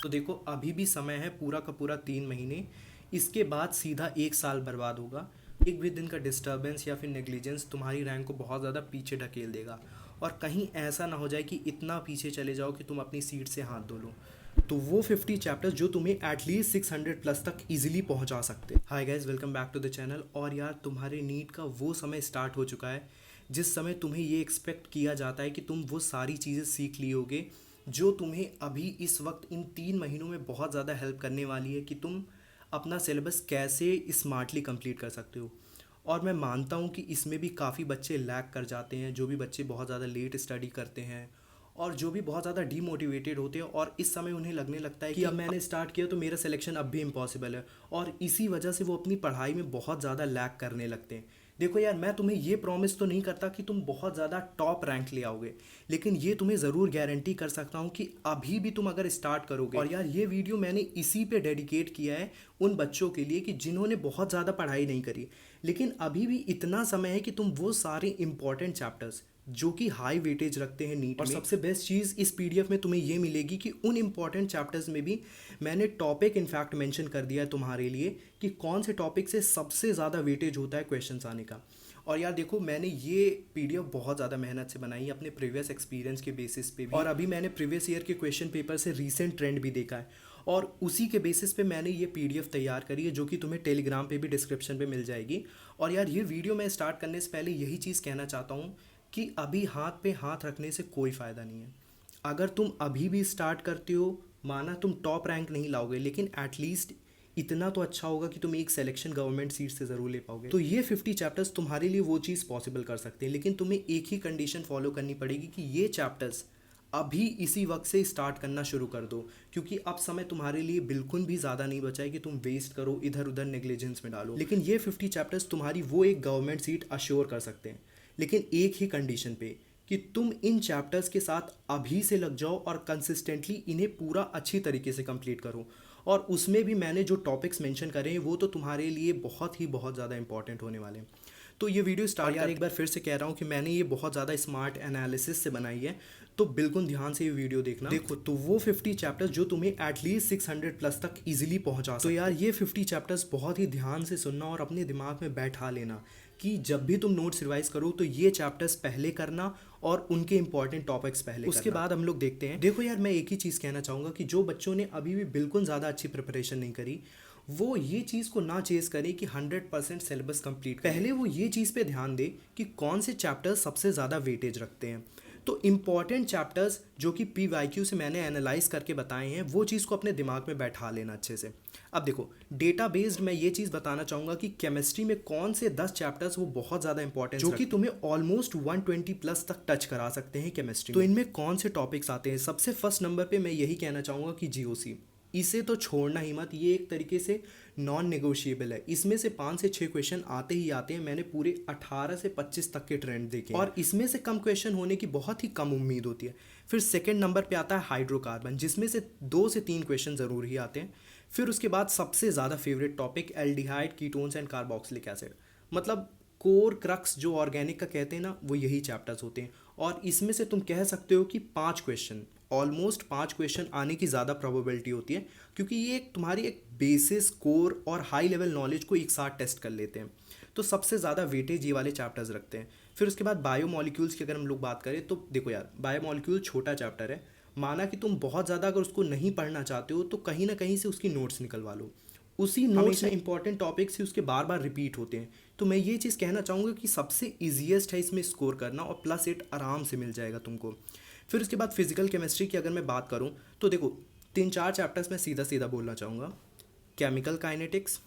तो देखो अभी भी समय है पूरा का पूरा 3 महीने। इसके बाद सीधा 1 साल बर्बाद होगा। एक भी दिन का डिस्टर्बेंस या फिर नेग्लिजेंस तुम्हारी रैंक को बहुत ज़्यादा पीछे ढकेल देगा। और कहीं ऐसा ना हो जाए कि इतना पीछे चले जाओ कि तुम अपनी सीट से हाथ धो लो। तो वो 50 चैप्टर्स जो तुम्हें एटलीस्ट 600+ तक इजीली पहुंचा सकते। Hi guys, welcome back to the channel. और यार, तुम्हारे नीट का वो समय स्टार्ट हो चुका है जिस समय तुम्हें ये एक्सपेक्ट किया जाता है कि तुम वो सारी चीज़ें सीख ली होगे जो तुम्हें अभी इस वक्त इन 3 महीनों में बहुत ज़्यादा हेल्प करने वाली है कि तुम अपना सिलेबस कैसे स्मार्टली कंप्लीट कर सकते हो। और मैं मानता हूँ कि इसमें भी काफ़ी बच्चे लैग कर जाते हैं, जो भी बच्चे बहुत ज़्यादा लेट स्टडी करते हैं और जो भी बहुत ज़्यादा डीमोटिवेटेड होते हैं और इस समय उन्हें लगने लगता है कि अब मैंने स्टार्ट किया तो मेरा सिलेक्शन अब भी इम्पॉसिबल है, और इसी वजह से वो अपनी पढ़ाई में बहुत ज़्यादा लैग करने लगते हैं। देखो यार, मैं तुम्हें ये प्रॉमिस तो नहीं करता कि तुम बहुत ज़्यादा टॉप रैंक ले आओगे, लेकिन ये तुम्हें ज़रूर गारंटी कर सकता हूँ कि अभी भी तुम अगर स्टार्ट करोगे। और यार, ये वीडियो मैंने इसी पे डेडिकेट किया है उन बच्चों के लिए कि जिन्होंने बहुत ज़्यादा पढ़ाई नहीं करी, लेकिन अभी भी इतना समय है कि तुम वो सारे इंपॉर्टेंट चैप्टर्स जो कि हाई वेटेज रखते हैं नीट में। और सबसे बेस्ट चीज़ इस पीडीएफ में तुम्हें ये मिलेगी कि उन इंपॉर्टेंट चैप्टर्स में भी मैंने टॉपिक इनफैक्ट मेंशन कर दिया है तुम्हारे लिए कि कौन से टॉपिक से सबसे ज़्यादा वेटेज होता है क्वेश्चंस आने का। और यार देखो, मैंने ये पीडीएफ बहुत ज़्यादा मेहनत से बनाई है अपने प्रीवियस एक्सपीरियंस के बेसिस पे भी, और अभी मैंने प्रीवियस ईयर के क्वेश्चन पेपर से रीसेंट ट्रेंड भी देखा है, और उसी के बेसिस पे मैंने ये पीडीएफ तैयार करी है जो कि तुम्हें टेलीग्राम पे भी डिस्क्रिप्शन पे मिल जाएगी। और यार, ये वीडियो मैं स्टार्ट करने से पहले यही चीज़ कहना चाहता हूँ कि अभी हाथ पे हाथ रखने से कोई फ़ायदा नहीं है। अगर तुम अभी भी स्टार्ट करते हो, माना तुम टॉप रैंक नहीं लाओगे, लेकिन एटलीस्ट इतना तो अच्छा होगा कि तुम एक सिलेक्शन गवर्नमेंट सीट से ज़रूर ले पाओगे। तो ये 50 चैप्टर्स तुम्हारे लिए वो चीज़ पॉसिबल कर सकते हैं, लेकिन तुम्हें एक ही कंडीशन फॉलो करनी पड़ेगी कि ये चैप्टर्स अभी इसी वक्त से स्टार्ट करना शुरू कर दो, क्योंकि अब समय तुम्हारे लिए बिल्कुल भी ज़्यादा नहीं बचा है कि तुम वेस्ट करो, इधर उधर नेग्लिजेंस में डालो। लेकिन ये 50 चैप्टर्स तुम्हारी वो एक गवर्नमेंट सीट अश्योर कर सकते हैं, लेकिन एक ही कंडीशन पे कि तुम इन चैप्टर्स के साथ अभी से लग जाओ और कंसिस्टेंटली इन्हें पूरा अच्छी तरीके से कंप्लीट करो। और उसमें भी मैंने जो टॉपिक्स मेंशन करे हैं वो तो तुम्हारे लिए बहुत ज़्यादा इंपॉर्टेंट होने वाले हैं। तो ये वीडियो स्टार्ट यार, एक बार फिर से कह रहा हूँ कि मैंने ये बहुत ज़्यादा स्मार्ट एनालिसिस से बनाई है, तो बिल्कुल ध्यान से ये वीडियो देखना। देखो, तो वो 50 चैप्टर्स जो तुम्हें एटलीस्ट 600+ तक इजीली पहुंचा सकते। तो यार, ये 50 चैप्टर्स बहुत ही ध्यान से सुनना और अपने दिमाग में बैठा लेना कि जब भी तुम नोट्स रिवाइज करो तो ये चैप्टर्स पहले करना और उनके इंपॉर्टेंट टॉपिक्स पहले उसके बाद हम लोग देखते हैं। देखो यार, मैं एक ही चीज़ कहना चाहूँगा कि जो बच्चों ने अभी भी बिल्कुल ज़्यादा अच्छी प्रिपरेशन नहीं करी, वो ये चीज़ को ना चेज़ करें कि 100% सिलेबस कंप्लीट। पहले वो ये चीज़ पे ध्यान दे कि कौन से चैप्टर्स सबसे ज़्यादा वेटेज रखते हैं। तो इंपॉर्टेंट चैप्टर्स जो कि PYQ से मैंने एनालाइज करके बताए हैं, वो चीज़ को अपने दिमाग में बैठा लेना अच्छे से। अब देखो, डेटा बेस्ड मैं ये चीज़ बताना चाहूँगा कि केमिस्ट्री में कौन से 10 चैप्टर्स वो बहुत ज़्यादा इंपॉर्टेंट जो कि तुम्हें ऑलमोस्ट 120+ तक टच करा सकते हैं केमिस्ट्री। तो इनमें कौन से टॉपिक्स आते हैं? सबसे फर्स्ट नंबर पे मैं यही कहना चाहूँगा कि GOC, इसे तो छोड़ना ही मत। ये एक तरीके से नॉन नेगोशिएबल है। इसमें से 5 से 6 क्वेश्चन आते ही आते हैं। मैंने पूरे 18 से 25 तक के ट्रेंड देखे और इसमें से कम क्वेश्चन होने की बहुत ही कम उम्मीद होती है। फिर सेकंड नंबर पे आता है हाइड्रोकार्बन, जिसमें से 2 से 3 क्वेश्चन ज़रूर ही आते हैं। फिर उसके बाद सबसे ज़्यादा favourite topic aldehyde, ketones and carboxylic acid, मतलब कोर क्रक्स जो ऑर्गेनिक का कहते हैं ना, वो यही चैप्टर्स होते हैं। और इसमें से तुम कह सकते हो कि 5 क्वेश्चन, ऑलमोस्ट 5 क्वेश्चन आने की ज़्यादा प्रोबेबिलिटी होती है, क्योंकि ये तुम्हारी एक बेसिस, कोर और हाई लेवल नॉलेज को एक साथ टेस्ट कर लेते हैं। तो सबसे ज़्यादा वेटेज ये वाले चैप्टर्स रखते हैं। फिर उसके बाद बायोमोलिक्यूल्स की अगर हम लोग बात करें तो देखो यार, बायोमोलिक्यूल छोटा चैप्टर है। माना कि तुम बहुत ज़्यादा अगर उसको नहीं पढ़ना चाहते हो तो कहीं ना कहीं से उसकी नोट्स निकलवा लो। उसी नोट्स में इंपॉर्टेंट टॉपिक्स ही उसके बार बार रिपीट होते हैं। तो मैं ये चीज़ कहना चाहूँगा कि सबसे ईजीएस्ट है इसमें स्कोर करना, और +8 आराम से मिल जाएगा तुमको। फिर उसके बाद फिजिकल केमिस्ट्री की अगर मैं बात करूँ तो देखो, 3-4 चैप्टर्स में सीधा सीधा बोलना चाहूँगा। Chemical kinetics,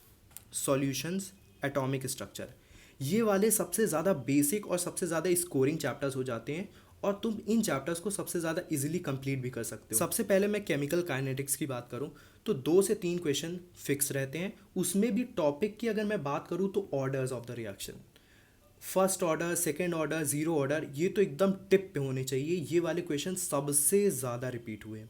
solutions, atomic structure, ये वाले सबसे ज़्यादा बेसिक और सबसे ज़्यादा स्कोरिंग चैप्टर्स हो जाते हैं, और तुम इन चैप्टर्स को सबसे ज़्यादा इजीली कंप्लीट भी कर सकते हो। सबसे पहले मैं केमिकल काइनेटिक्स की बात करूं तो 2 से 3 क्वेश्चन फिक्स रहते हैं। उसमें भी टॉपिक की अगर मैं बात करूं तो orders of the reaction, first order, second order, zero order, ये तो एकदम टिप पे होने चाहिए। ये वाले क्वेश्चन सबसे ज़्यादा रिपीट हुए हैं।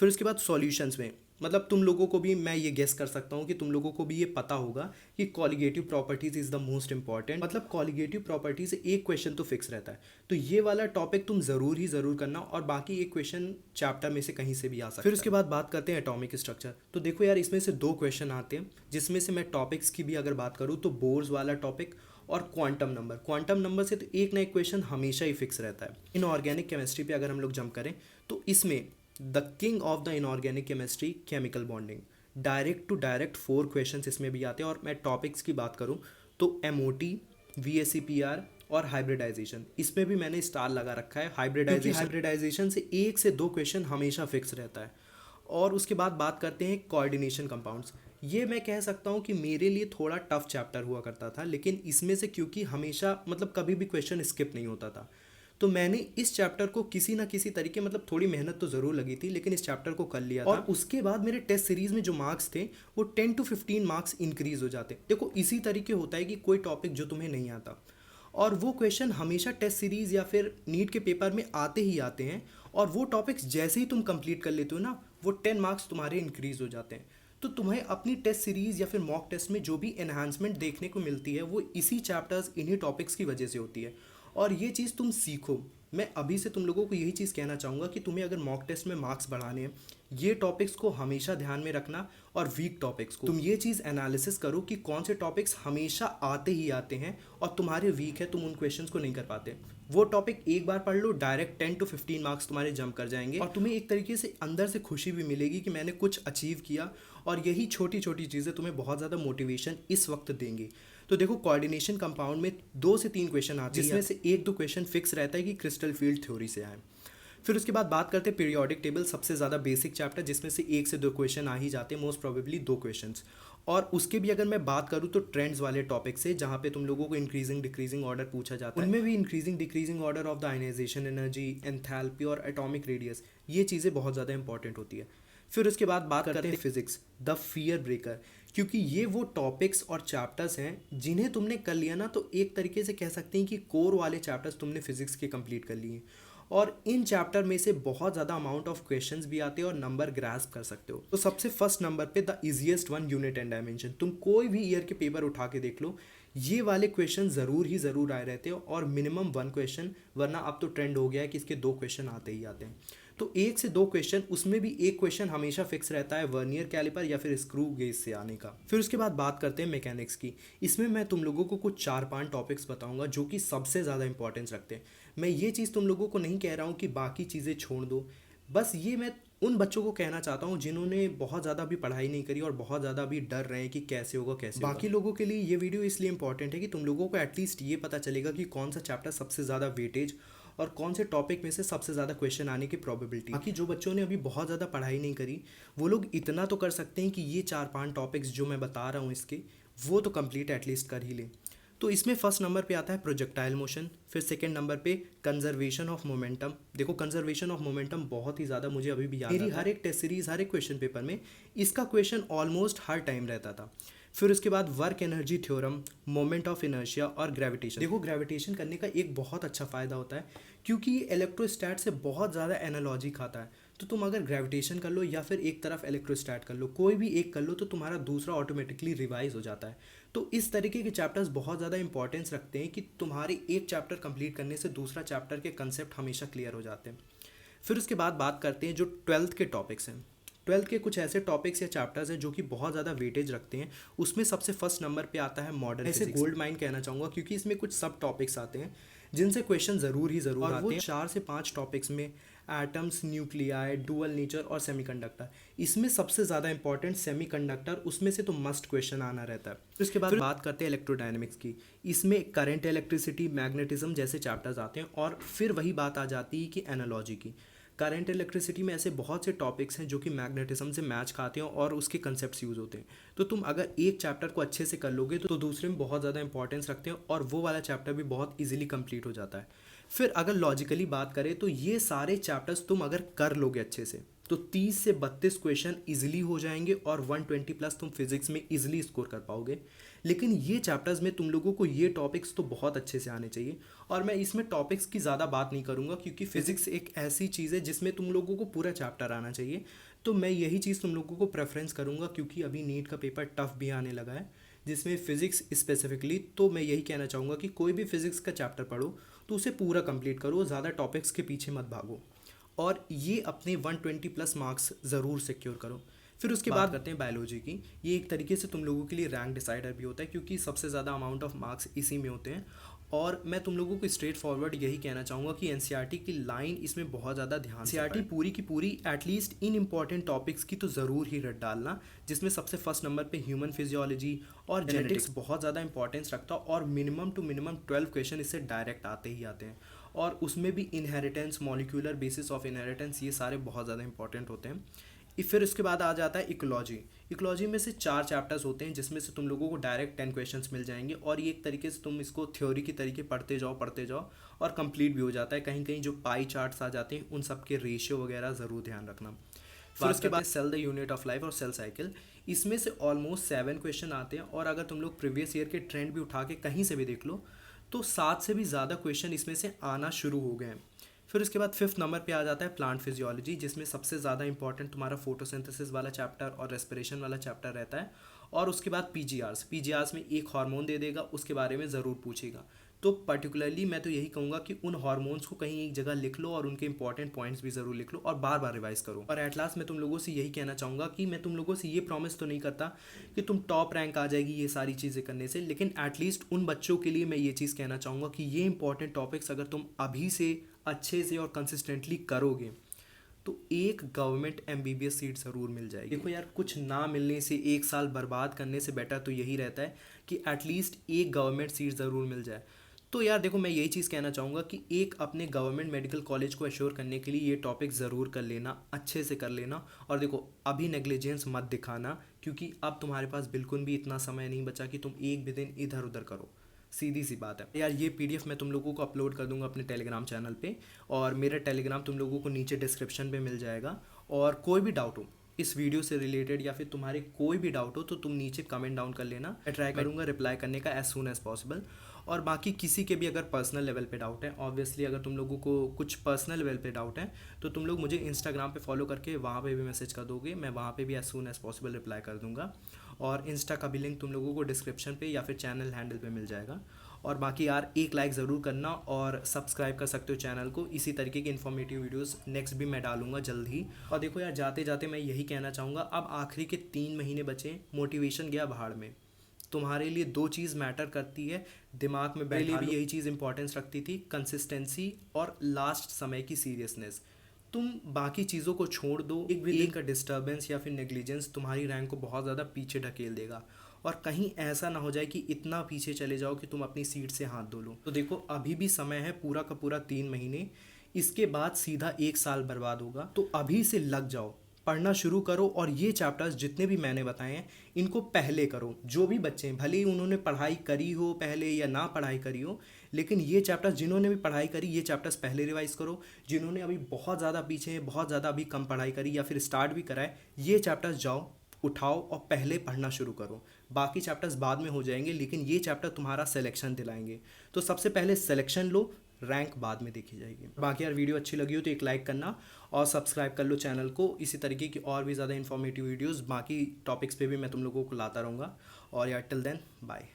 फिर उसके बाद सॉल्यूशंस में मतलब तुम लोगों को भी मैं ये गेस कर सकता हूँ कि तुम लोगों को भी ये पता होगा कि colligative properties is the most important, मतलब कॉलिगेटिव प्रॉपर्टीज से एक क्वेश्चन तो फिक्स रहता है, तो ये वाला टॉपिक तुम ज़रूर करना, और बाकी एक क्वेश्चन चैप्टर में से कहीं से भी आ सकता है। फिर उसके बाद बात करते हैं एटॉमिक स्ट्रक्चर। तो देखो यार, इसमें से 2 क्वेश्चन आते हैं, जिसमें से मैं टॉपिक्स की भी अगर बात करूँ तो बोर्स वाला टॉपिक और क्वांटम नंबर से तो एक ना एक क्वेश्चन हमेशा ही फिक्स रहता है। इनऑर्गेनिक केमिस्ट्री पे अगर हम लोग जंप करें तो इसमें the king of the inorganic chemistry, chemical bonding, direct to direct 4 questions इसमें भी आते हैं। और मैं टॉपिक्स की बात करूं तो एमओटी, वीएससीपीआर और हाइब्रिडाइजेशन, इसमें भी मैंने स्टार लगा रखा है। हाइब्रिडाइजेशन से 1 से 2 क्वेश्चन हमेशा फिक्स रहता है। और उसके बाद बात करते हैं कोऑर्डिनेशन कंपाउंड्स। ये मैं कह सकता हूँ कि मेरे लिए थोड़ा टफ चैप्टर हुआ करता था, लेकिन इसमें से क्योंकि हमेशा मतलब कभी भी क्वेश्चन स्किप नहीं होता था, तो मैंने इस चैप्टर को किसी ना किसी तरीके, मतलब थोड़ी मेहनत तो ज़रूर लगी थी, लेकिन इस चैप्टर को कर लिया था। और उसके बाद मेरे टेस्ट सीरीज़ में जो मार्क्स थे वो 10 to 15 मार्क्स इंक्रीज़ हो जाते। देखो इसी तरीके होता है कि कोई टॉपिक जो तुम्हें नहीं आता और वो क्वेश्चन हमेशा टेस्ट सीरीज़ या फिर नीट के पेपर में आते ही आते हैं, और वो टॉपिक्स जैसे ही तुम कंप्लीट कर लेते हो ना, वो 10 मार्क्स तुम्हारे इंक्रीज़ हो जाते हैं। तो तुम्हें अपनी टेस्ट सीरीज़ या फिर मॉक टेस्ट में जो भी एनहांसमेंट देखने को मिलती है वो इसी चैप्टर्स, इन्हीं टॉपिक्स की वजह से होती है। और ये चीज़ तुम सीखो। मैं अभी से तुम लोगों को यही चीज़ कहना चाहूँगा कि तुम्हें अगर मॉक टेस्ट में मार्क्स बढ़ाने हैं, ये टॉपिक्स को हमेशा ध्यान में रखना, और वीक टॉपिक्स को तुम ये चीज़ एनालिसिस करो कि कौन से टॉपिक्स हमेशा आते ही आते हैं और तुम्हारे वीक है, तुम उन क्वेश्चंस को नहीं कर पाते। वो टॉपिक एक बार पढ़ लो, डायरेक्ट 10 to 15 मार्क्स तुम्हारे जंप कर जाएंगे, और तुम्हें एक तरीके से अंदर से खुशी भी मिलेगी कि मैंने कुछ अचीव किया। और यही छोटी छोटी चीज़ें तुम्हें बहुत ज़्यादा मोटिवेशन इस वक्त देंगी। तो देखो, कोऑर्डिनेशन कंपाउंड में 2 से 3 क्वेश्चन आते हैं, जिसमें से 1-2 क्वेश्चन फिक्स रहता है कि क्रिस्टल फील्ड थ्योरी से आए। फिर उसके बाद बात करते हैं पीरियोडिक टेबल, सबसे ज़्यादा बेसिक चैप्टर, जिसमें से 1 से 2 क्वेश्चन आ ही जाते हैं, मोस्ट प्रोबेबली 2 क्वेश्चंस। और उसके भी अगर मैं बात करूँ तो ट्रेंड्स वाले टॉपिक से, जहाँ पे तुम लोगों को इंक्रीजिंग डिक्रीजिंग ऑर्डर पूछा जाता है, उनमें भी increasing decreasing order of the ionisation energy, enthalpy और एटॉमिक रेडियस, ये चीज़ें बहुत ज़्यादा इंपॉर्टेंट होती है। फिर उसके बाद बात करते हैं फिजिक्स, द फियर ब्रेकर, क्योंकि ये वो टॉपिक्स और चैप्टर्स हैं जिन्हें तुमने कर लिया ना, तो एक तरीके से कह सकते हैं कि कोर वाले चैप्टर्स तुमने फिजिक्स के कंप्लीट कर लिए। और इन चैप्टर में से बहुत ज़्यादा अमाउंट ऑफ क्वेश्चंस भी आते हैं और नंबर ग्रास्प कर सकते हो। तो सबसे फर्स्ट नंबर पे the easiest one, unit and dimension. तुम कोई भी ईयर के पेपर उठा के देख लो, ये वाले क्वेश्चन ज़रूर आए रहते हो, और मिनिमम 1 क्वेश्चन, वरना अब तो ट्रेंड हो गया है कि इसके 2 क्वेश्चन आते ही आते हैं। तो 1 से 2 क्वेश्चन, उसमें भी एक क्वेश्चन हमेशा फिक्स रहता है वर्नियर कैलिपर या फिर स्क्रू गेज से आने का। फिर उसके बाद बात करते हैं मैकेनिक्स की। इसमें मैं तुम लोगों को कुछ 4-5 टॉपिक्स बताऊंगा जो कि सबसे ज़्यादा इंपॉर्टेंस रखते हैं। मैं ये चीज़ तुम लोगों को नहीं कह रहा हूँ कि बाकी चीज़ें छोड़ दो, बस ये मैं उन बच्चों को कहना चाहता हूँ जिन्होंने बहुत ज़्यादा भी पढ़ाई नहीं करी और बहुत ज़्यादा भी डर रहे हैं कि कैसे होगा कैसे होगा। बाकी लोगों के लिए ये वीडियो इसलिए इंपॉर्टेंट है कि तुम लोगों को एटलीस्ट ये पता चलेगा कि कौन सा चैप्टर सबसे ज़्यादा वेटेज और कौन से टॉपिक में से सबसे ज़्यादा क्वेश्चन आने की प्रोबेबिलिटी। बाकी जो बच्चों ने अभी बहुत ज़्यादा पढ़ाई नहीं करी, वो लोग इतना तो कर सकते हैं कि ये 4-5 टॉपिक्स जो मैं बता रहा हूँ इसके, वो तो कंप्लीट एटलीस्ट कर ही लें। तो इसमें फर्स्ट नंबर पे आता है प्रोजेक्टाइल मोशन, फिर सेकंड नंबर पे कंजर्वेशन ऑफ मोमेंटम। देखो, कंजर्वेशन ऑफ मोमेंटम बहुत ही ज़्यादा मुझे अभी भी याद है, मेरी हर एक टेस्ट सीरीज, हर एक क्वेश्चन पेपर में इसका क्वेश्चन ऑलमोस्ट हर टाइम रहता था। फिर उसके बाद work energy theorem, moment of inertia और ग्रेविटेशन। देखो, ग्रेविटेशन करने का एक बहुत अच्छा फ़ायदा होता है क्योंकि ये इलेक्ट्रोस्टैट से बहुत ज़्यादा एनालॉजी खाता है। तो तुम अगर ग्रेविटेशन कर लो या फिर एक तरफ इलेक्ट्रोस्टैट कर लो, कोई भी एक कर लो, तो तुम्हारा दूसरा ऑटोमेटिकली रिवाइज हो जाता है। तो इस तरीके के चैप्टर्स बहुत ज़्यादा इंपॉर्टेंस रखते हैं कि तुम्हारे एक चैप्टर कंप्लीट करने से दूसरा चैप्टर के कंसेप्ट हमेशा क्लियर हो जाते हैं। फिर उसके बाद बात करते हैं जो 12th के टॉपिक्स हैं। 12th के कुछ ऐसे टॉपिक्स या चैप्टर्स हैं जो कि बहुत ज़्यादा वेटेज रखते हैं। उसमें सबसे फर्स्ट नंबर पे आता है मॉडर्न फिजिक्स। ऐसे गोल्ड माइन कहना चाहूँगा क्योंकि इसमें कुछ सब टॉपिक्स आते हैं जिनसे क्वेश्चन ज़रूर आते हैं। 4 से 5 टॉपिक्स में एटम्स, न्यूक्लियाई, डुअल नेचर और सेमीकंडक्टर। इसमें सबसे ज़्यादा इंपॉर्टेंट सेमीकंडक्टर, उसमें से तो मस्ट क्वेश्चन आना रहता है। उसके बाद बात करते हैं इलेक्ट्रोडायनेमिक्स की। इसमें करंट, इलेक्ट्रिसिटी, मैग्नेटिज्म जैसे चैप्टर्स आते हैं। और फिर वही बात आ जाती है कि एनालॉजी की। करंट इलेक्ट्रिसिटी में ऐसे बहुत से टॉपिक्स हैं जो कि मैग्नेटिज्म से मैच खाते हैं और उसके कंसेप्ट्स यूज़ होते हैं। तो तुम अगर एक चैप्टर को अच्छे से कर लोगे तो दूसरे में बहुत ज़्यादा इंपॉर्टेंस रखते हैं और वो वाला चैप्टर भी बहुत इजीली कंप्लीट हो जाता है। फिर अगर लॉजिकली बात करें तो ये सारे चैप्टर्स तुम अगर कर लोगे अच्छे से तो 30 से 32 क्वेश्चन इजीली हो जाएंगे और 120 प्लस तुम फिजिक्स में इजीली स्कोर कर पाओगे। लेकिन ये चैप्टर्स में तुम लोगों को ये टॉपिक्स तो बहुत अच्छे से आने चाहिए। और मैं इसमें टॉपिक्स की ज़्यादा बात नहीं करूँगा क्योंकि फिजिक्स एक ऐसी चीज़ है जिसमें तुम लोगों को पूरा चैप्टर आना चाहिए। तो मैं यही चीज़ तुम लोगों को प्रेफरेंस करूँगा, क्योंकि अभी नीट का पेपर टफ भी आने लगा है, जिसमें फ़िज़िक्स स्पेसिफिकली। तो मैं यही कहना चाहूँगा कि कोई भी फिज़िक्स का चैप्टर पढ़ो तो उसे पूरा कंप्लीट करो, ज़्यादा टॉपिक्स के पीछे मत भागो, और ये अपने 120 प्लस मार्क्स ज़रूर सिक्योर करो। फिर उसके बाद करते हैं बायोलॉजी की। ये एक तरीके से तुम लोगों के लिए रैंक डिसाइडर भी होता है, क्योंकि सबसे ज़्यादा अमाउंट ऑफ मार्क्स इसी में होते हैं। और मैं तुम लोगों को स्ट्रेट फॉरवर्ड यही कहना चाहूँगा कि एनसीईआरटी की लाइन इसमें बहुत ज़्यादा ध्यान से एनसीईआरटी पूरी की पूरी एटलीस्ट इन इंपॉर्टेंट टॉपिक्स की तो ज़रूर ही रट डालना, जिसमें सबसे फर्स्ट नंबर पे ह्यूमन फिजियोलॉजी और जेनेटिक्स बहुत ज़्यादा इंपॉर्टेंस रखता है, और मिनिमम टू मिनिमम 12 क्वेश्चन इससे डायरेक्ट आते ही आते हैं। और उसमें भी inheritance, molecular basis of inheritance, ये सारे बहुत ज़्यादा इंपॉर्टेंट होते हैं। फिर उसके बाद आ जाता है इकोलॉजी। इकोलॉजी में से 4 चैप्टर्स होते हैं, जिसमें से तुम लोगों को डायरेक्ट 10 क्वेश्चंस मिल जाएंगे, और ये एक तरीके से तुम इसको थ्योरी की तरीके पढ़ते जाओ और कंप्लीट भी हो जाता है। कहीं कहीं जो पाई चार्ट्स आ जाते हैं उन सब के रेशियो वगैरह ज़रूर ध्यान रखना। फिर उसके बाद cell the unit of life और सेल साइकिल। इसमें से ऑलमोस्ट 7 क्वेश्चन आते हैं, और अगर तुम लोग प्रीवियस ईयर के ट्रेंड भी उठा के कहीं से भी देख लो तो 7 से भी ज़्यादा क्वेश्चन इसमें से आना शुरू हो गए हैं। फिर उसके बाद 5th नंबर पे आ जाता है प्लांट फिजियोलॉजी, जिसमें सबसे ज़्यादा इंपॉर्टेंट तुम्हारा फोटोसिंथेसिस वाला चैप्टर और रेस्पिरेशन वाला चैप्टर रहता है। और उसके बाद पीजीआर्स में एक हार्मोन दे देगा, उसके बारे में ज़रूर पूछेगा। तो पर्टिकुलरली मैं तो यही कहूँगा कि उन हार्मोन्स को कहीं एक जगह लिख लो, और उनके इंपॉर्टेंट पॉइंट्स भी ज़रूर लिख लो, और बार बार रिवाइज करो। और एट लास्ट मैं तुम लोगों से यही कहना चाहूँगा कि मैं तुम लोगों से ये प्रॉमिस तो नहीं करता कि तुम टॉप रैंक आ जाएगी ये सारी चीज़ें करने से, लेकिन एटलीस्ट उन बच्चों के लिए मैं ये चीज़ कहना चाहूँगा कि ये इंपॉर्टेंट टॉपिक्स अगर तुम अभी से अच्छे से और कंसिस्टेंटली करोगे तो एक गवर्नमेंट एमबीबीएस सीट ज़रूर मिल जाएगी। देखो यार, कुछ ना मिलने से, एक साल बर्बाद करने से बेटर तो यही रहता है कि एटलीस्ट एक गवर्नमेंट सीट ज़रूर मिल जाए। तो यार देखो, मैं यही चीज़ कहना चाहूँगा कि एक अपने गवर्नमेंट मेडिकल कॉलेज को एश्योर करने के लिए ये टॉपिक ज़रूर कर लेना, अच्छे से कर लेना। और देखो, अभी नेग्लिजेंस मत दिखाना, क्योंकि अब तुम्हारे पास बिल्कुल भी इतना समय नहीं बचा कि तुम एक भी दिन इधर उधर करो। सीधी सी बात है यार। ये पीडीएफ मैं तुम लोगों को अपलोड कर दूंगा अपने टेलीग्राम चैनल पे, और मेरा टेलीग्राम तुम लोगों को नीचे डिस्क्रिप्शन पे मिल जाएगा। और कोई भी डाउट हो इस वीडियो से रिलेटेड, या फिर तुम्हारे कोई भी डाउट हो, तो तुम नीचे कमेंट डाउन कर लेना। मैं ट्राई करूँगा रिप्लाई करने का एज सून एज पॉसिबल। और बाकी किसी के भी अगर पर्सनल लेवल पे डाउट है, ऑब्वियसली अगर तुम लोगों को कुछ पर्सनल लेवल पे डाउट है, तो तुम लोग मुझे इंस्टाग्राम पे फॉलो करके वहाँ पे भी मैसेज कर दोगे, मैं वहाँ पे भी as soon as possible reply कर दूँगा। और इंस्टा का भी लिंक तुम लोगों को डिस्क्रिप्शन पे या फिर चैनल हैंडल पे मिल जाएगा। और बाकी यार, एक लाइक ज़रूर करना, और सब्सक्राइब कर सकते हो चैनल को। इसी तरीके की इन्फॉर्मेटिव वीडियोस नेक्स्ट भी मैं डालूंगा जल्द ही। और देखो यार, जाते जाते मैं यही कहना चाहूँगा, अब आखिरी के 3 महीने बचे, मोटिवेशन गया भाड़ में। तुम्हारे लिए 2 चीज़ मैटर करती है, दिमाग में बैठा लो। भी यही चीज़ इंपॉर्टेंस रखती थी, कंसिस्टेंसी और लास्ट समय की सीरियसनेस। तुम बाकी चीज़ों को छोड़ दो, एक भी दिन का डिस्टर्बेंस या फिर नेग्लिजेंस तुम्हारी रैंक को बहुत ज़्यादा पीछे ढकेल देगा। और कहीं ऐसा ना हो जाए कि इतना पीछे चले जाओ कि तुम अपनी सीट से हाथ धो लो। तो देखो, अभी भी समय है पूरा का पूरा 3 महीने, इसके बाद सीधा 1 साल बर्बाद होगा। तो अभी से लग जाओ, पढ़ना शुरू करो, और ये चैप्टर्स जितने भी मैंने बताए हैं इनको पहले करो। जो भी बच्चे हैं, भले ही उन्होंने पढ़ाई करी हो पहले या ना पढ़ाई करी हो, लेकिन ये चैप्टर्स जिन्होंने भी पढ़ाई करी, ये चैप्टर्स पहले रिवाइज करो। जिन्होंने अभी बहुत ज़्यादा पीछे हैं, बहुत ज़्यादा अभी कम पढ़ाई करी या फिर स्टार्ट भी करा है, ये चैप्टर्स जाओ, उठाओ और पहले पढ़ना शुरू करो। बाकी चैप्टर्स बाद में हो जाएंगे, लेकिन ये चैप्टर तुम्हारा सिलेक्शन दिलाएंगे। तो सबसे पहले सिलेक्शन लो, रैंक बाद में देखी जाएगी। बाकी यार, वीडियो अच्छी लगी हो तो एक लाइक करना, और सब्सक्राइब कर लो चैनल को। इसी तरीके की और भी ज़्यादा इन्फॉर्मेटिव वीडियोस बाकी टॉपिक्स पे भी मैं तुम लोगों को लाता रहूँगा। और यार, टिल देन, बाय।